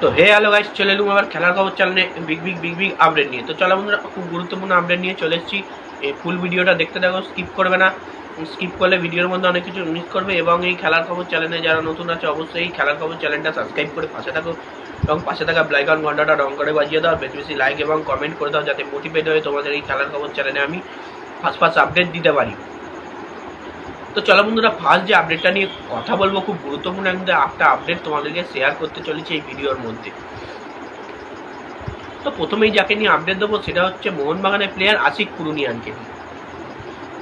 তো হে hello guys, চলে এলুম আবার খেলার খবর চ্যানেলে বিগ আপডেট নিয়ে। তো চলো বন্ধুরা, খুব গুরুত্বপূর্ণ আপডেট নিয়ে চলে এসেছি। এই ফুল ভিডিওটা দেখতে থাকো, স্কিপ করবে না। স্কিপ করলে ভিডিওর মধ্যে অনেক কিছু মিস করবে। এবং এই খেলার খবর চ্যানেলে যারা নতুন আছে অবশ্যই এই খেলার খবর চ্যানেলটা সাবস্ক্রাইব করে পাশে থাকো, এবং পাশে থাকা ব্লাইকন ঘন্টাটা রং করে বাজিয়ে দাও। বেশি বেশি লাইক এবং কমেন্ট করে দাও, যাতে মোটিভেট হয়ে তোমাদের এই খেলার খবর চ্যানেলে আমি ফার্স্ট আপডেট দিতে পারি। তো চলো বন্ধুরা, ফার্স্ট যে আপডেটটা নিয়ে কথা বলবো, খুব গুরুত্বপূর্ণ একটা আপডেট তোমাদেরকে শেয়ার করতে চলেছি এই ভিডিওর মধ্যে। তো প্রথমেই যাকে নিয়ে আপডেট দেবো সেটা হচ্ছে মোহনবাগানের প্লেয়ার আশিক কুরুনিয়ানকে নিয়ে।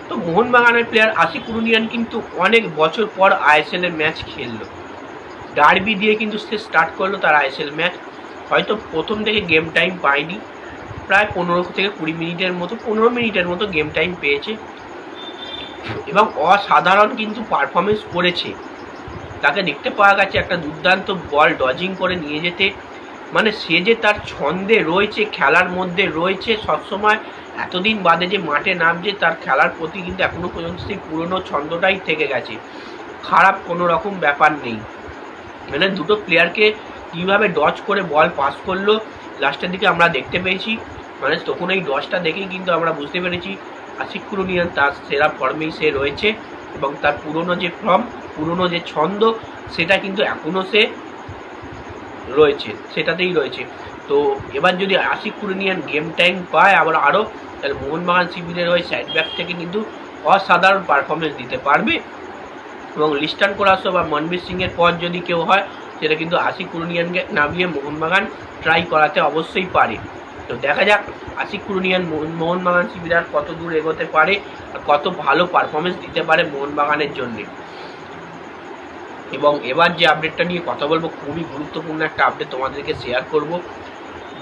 তো মোহনবাগানের প্লেয়ার আশিক কুরুনিয়ান কিন্তু অনেক বছর পর আইএসএল এর ম্যাচ খেললো। ডার্বি দিয়ে কিন্তু সে স্টার্ট করলো তার আইএসএল ম্যাচ। হয়তো প্রথম থেকে গেম টাইম পায়নি, প্রায় 15 থেকে 15 মিনিটের মতো গেম টাইম পেয়েছে, এবং অসাধারণ কিন্তু পারফরমেন্স করেছে। তাকে দেখতে পাওয়া গেছে একটা দুর্দান্ত বল ডজিং করে নিয়ে যেতে, মানে সে যে তার ছন্দে রয়েছে, খেলার মধ্যে রয়েছে সবসময়। এতদিন বাদে যে মাঠে নামছে, তার খেলার প্রতি কিন্তু এখনো পর্যন্ত সেই পুরনো ছন্দটাই থেকে গেছে, খারাপ কোনো রকম ব্যাপার নেই। মানে দুটো প্লেয়ারকে কীভাবে ডজ করে বল পাস করলো লাস্টের দিকে আমরা দেখতে পেয়েছি। মানে তখন এই ডজটা দেখেই কিন্তু আমরা বুঝতে পেরেছি আশিক কুরুনিয়ান তার সেরা ফর্মেই সে রয়েছে, এবং তার পুরনো যে ফর্ম, পুরনো যে ছন্দ, সেটা কিন্তু এখনও সে রয়েছে, সেটাতেই রয়েছে। তো এবার যদি আশিক কুরুনিয়ান গেম টাইম পায় আরও, তাহলে মোহনবাগান শিবিরের হয়ে সাইড ব্যাক থেকে কিন্তু অসাধারণ পারফরমেন্স দিতে পারবে। এবং লিস্টান কোরাসো বা মনবীর সিংয়ের পর যদি কেউ হয়, সেটা কিন্তু আশিক কুরুনিয়ানকে নামিয়ে মোহনবাগান ট্রাই করাতে অবশ্যই পারে। তো দেখা যাক আশিক কুরুনিয়ান মোহনবাগান শিবির আর কত দূর এগোতে পারে, আর কত ভালো পারফরমেন্স দিতে পারে মোহনবাগানের জন্যে। এবং এবার যে আপডেটটা নিয়ে কথা বলবো, খুবই গুরুত্বপূর্ণ একটা আপডেট তোমাদেরকে শেয়ার করব।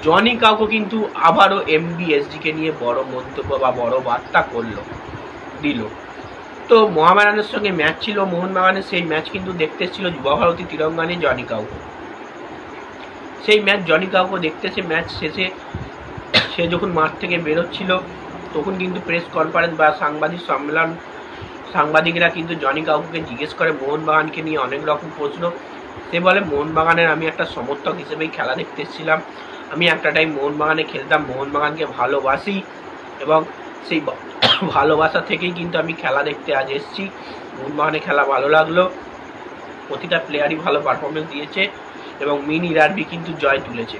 জনি কাউকে কিন্তু আবারও এমবিএসডিকে নিয়ে বড় মন্তব্য বা বড় বার্তা দিল। তো মোহামেডানের সঙ্গে ম্যাচ ছিল মোহনবাগানের, সেই ম্যাচ কিন্তু দেখতে এসেছিল যুবভারতী তিরঙ্গানি জনি কাউকে। সেই ম্যাচ জনি কাউকে দেখতে এসে ম্যাচ শেষে সে যখন মাঠ থেকে বেরোচ্ছিল, তখন কিন্তু প্রেস কনফারেন্স বা সাংবাদিকরা কিন্তু জনি কাউকে জিজ্ঞেস করে মোহনবাগানকে নিয়ে অনেক রকম প্রশ্ন। সে বলে, মোহনবাগানের আমি একটা সমর্থক হিসেবেই খেলা দেখতে এসেছিলাম, আমি একটা টাইম মোহনবাগানে খেলতাম, মোহনবাগানকে ভালোবাসি, এবং সেই ভালোবাসা থেকেই কিন্তু আমি খেলা দেখতে আজ এসেছি। মোহনবাগানে খেলা ভালো লাগলো, প্রতিটা প্লেয়ারই ভালো পারফরমেন্স দিয়েছে, এবং মিনি ডার্বি কিন্তু জয় তুলেছে।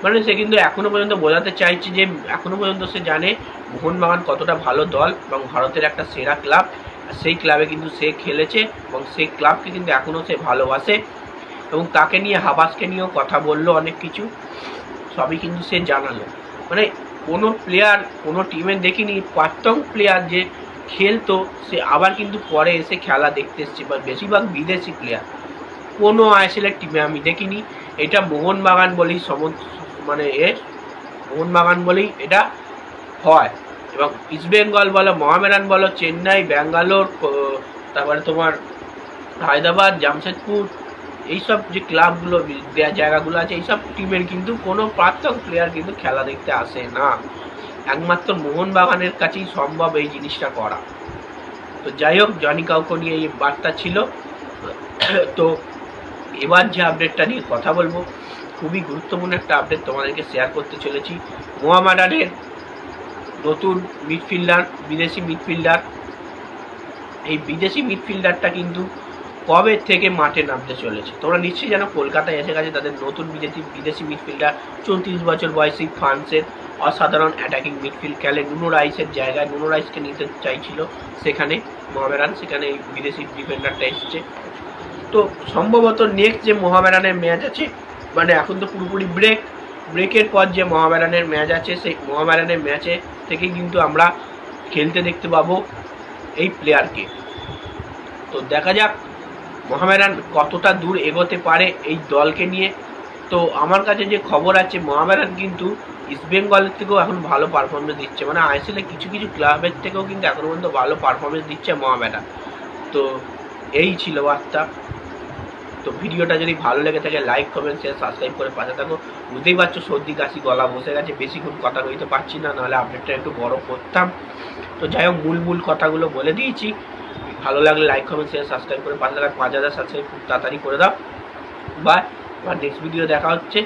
মানে সে কিন্তু এখনো পর্যন্ত বোঝাতে চাইছে যে এখনো পর্যন্ত সে জানে মোহনবাগান কতটা ভালো দল এবং ভারতের একটা সেরা ক্লাব। সেই ক্লাবে কিন্তু সে খেলেছে, এবং সেই ক্লাবকে কিন্তু এখনো সে ভালোবাসে। এবং তাকে নিয়ে হাবাসকে নিয়েও কথা বললো, অনেক কিছু সবই কিন্তু সে জানালো। মানে কোনো প্লেয়ার কোনো টিমে দেখিনি, প্রাক্তন প্লেয়ার যে খেলতো সে আবার কিন্তু পরে এসে খেলা দেখতে এসছে, বা বেশিরভাগ বিদেশি প্লেয়ার। কোনো আইএসএলের টিমে আমি দেখিনি। এটা মোহনবাগান বলেই মোহনবাগান বলেই এটা হয়। এবং ইস্টবেঙ্গল বলো, মোহামেডান বলো, চেন্নাই, ব্যাঙ্গালোর, তারপরে তোমার হায়দ্রাবাদ, জামশেদপুর, এইসব যে ক্লাবগুলো জায়গাগুলো আছে, এইসব টিমের কিন্তু কোনো প্রাক্তন প্লেয়ার কিন্তু খেলা দেখতে আসে না। একমাত্র মোহনবাগানের কাছেই সম্ভব এই জিনিসটা করা। তো যাই হোক, জনি কাউকে নিয়ে এই বার্তা ছিল। তো এবার যে আপডেটটা নিয়ে কথা বলবো, খুবই গুরুত্বপূর্ণ একটা আপডেট তোমাদেরকে শেয়ার করতে চলেছি। মোহামেডানের নতুন মিডফিল্ডার, বিদেশি মিডফিল্ডার, এই বিদেশি মিডফিল্ডারটা কিন্তু কবে থেকে মাঠে নামতে চলেছে তোমরা নিশ্চয়ই জানো। কলকাতায় এসে গেছে তাদের নতুন বিদেশি মিডফিল্ডার, 34 বছর বয়সী ফ্রান্সের অসাধারণ অ্যাটাকিং মিডফিল্ড খেলে। নুনো রাইসের জায়গায় নুনো রাইসকে নিতে চাইছিল সেখানে মোহামেডান, সেখানে এই বিদেশি ডিফেন্ডারটা এসছে। তো সম্ভবত নেক্সট যে মোহামেডানের ম্যাচ আছে, মানে এখন তো পুরোপুরি ব্রেকের পর যে মোহামেডানের ম্যাচ আছে, সেই মোহামেডানের ম্যাচে থেকে কিন্তু আমরা খেলতে দেখতে পাবো এই প্লেয়ারকে। তো দেখা যাক মোহামেডান কতটা দূর এগোতে পারে এই দলকে নিয়ে। তো আমার কাছে যে খবর আছে, মোহামেডান কিন্তু ইস্টবেঙ্গলের থেকেও এখন ভালো পারফরমেন্স দিচ্ছে, মানে আইএসএলের কিছু ক্লাবের থেকেও কিন্তু এখনো পর্যন্ত ভালো পারফরমেন্স দিচ্ছে মোহামেডান। তো এই ছিল বার্তা। তো ভিডিওটা যদি ভালো লেগে থাকে লাইক, কমেন্ট, শেয়ার, সাবস্ক্রাইব করে পাশে থাকো। বুঝতেই পারছো সর্দি কাশি, গলা বসে গেছে, বেশিক্ষণ কথা বলতে পারছি না, নাহলে আপডেটটা একটু বড় করতাম। তো যাই হোক, মূল কথাগুলো বলে দিয়েছি। ভালো লাগলে লাইক, কমেন্ট, শেয়ার, সাবস্ক্রাইব করে পাশে থাকা 5000 সাবস্ক্রাইব খুব তাড়াতাড়ি করে দাও। বাই। আর নেক্সট ভিডিও দেখা হচ্ছে।